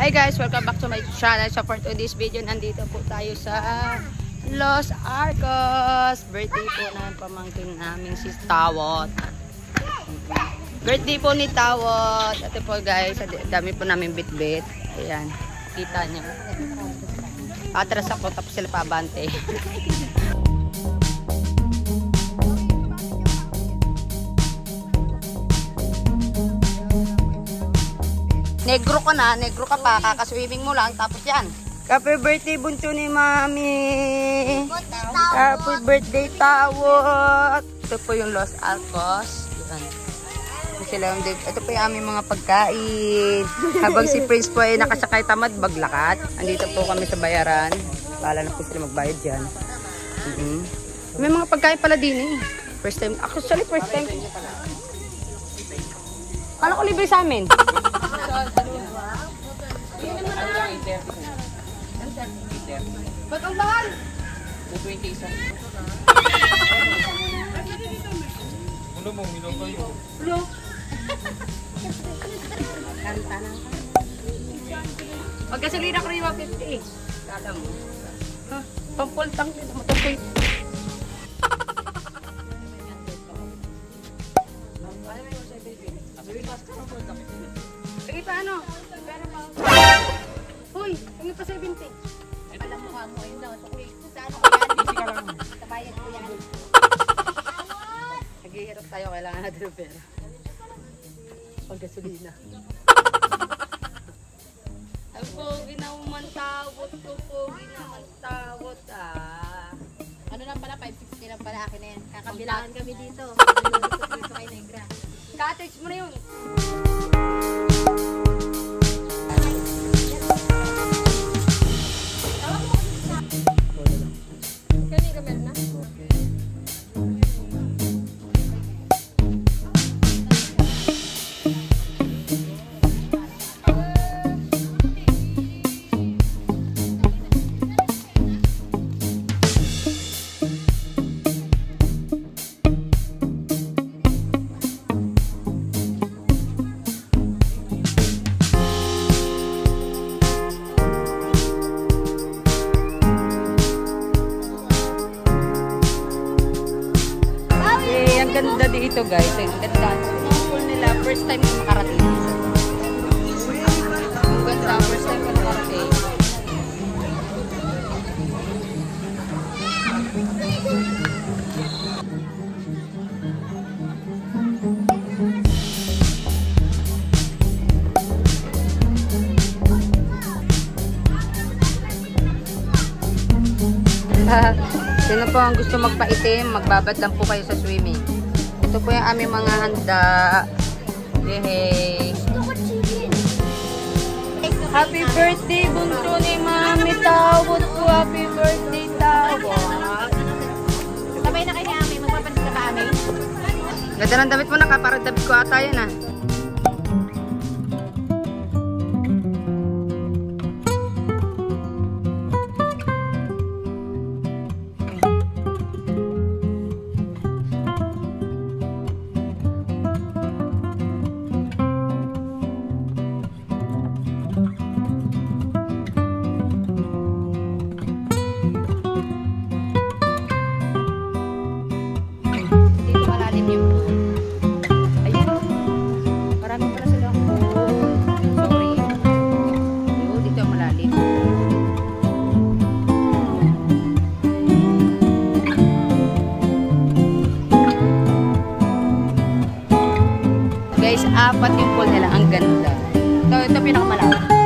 Hi guys, welcome back to my channel. So for today's video, nandito po tayo sa Los Arcos. Birthday po ng pamangkin namin si Tawot. Birthday po ni Tawot. Ito po guys, dami po namin bit-bit. Ayan, kita nyo. Atras ako tapos sila pabante. Negro ka na, negro ka pa, kakaswimming mo lang, tapos yan. Happy birthday bunso ni Mami! Happy birthday Tawot! Ito po yung Los Arcos. Ito po yung aming mga pagkain. Habang si Prince po ay nakasakay tamad, baglakat. Andito po kami sa bayaran. Bahala na po sila magbayad dyan. May mga pagkain pala din eh. First time, actually first time. Kala ko libre sa amin. Ba't ang bahal? 220 isa. Ano mo, minum kayo? Ano? Kanta na. Pagkasalina ko rin 150 eh. Kala mo. Pampultang dito, matukoy. Sige pa ano? Hoy, tingin pa 70. Alam mo mo, ayun lang. Sa ano ko yan? Tabayad ko yan. Naghihirap tayo, kailangan natin ng pera. Pagkasulina. Ay po, ginawamantawot ko po, ginawamantawot ah. Ano lang pala, 560 lang pala akin na yan. Kakabilangan kami dito. Dito kay Negra. Cottage mo na yun. Ganda dito guys, ang ganda. Ang pool nila, first time ko makarating. Ang ganda, first time ko makarating. Sino po ang gusto magpaitim, magbabad lang po kayo sa swimming. Ito po yung aming mga handa. Yehey! Happy birthday, bunso ni Mami Tawot po. Happy birthday, Tawot. Sabay na kayo ni Ami. Magpapansin na ka, Ami? Ganda ng damit mo na ka. Parang damit ko ata yan ah. Guys, apat yung pool nila. Ang ganda. Ito pinakamalaki.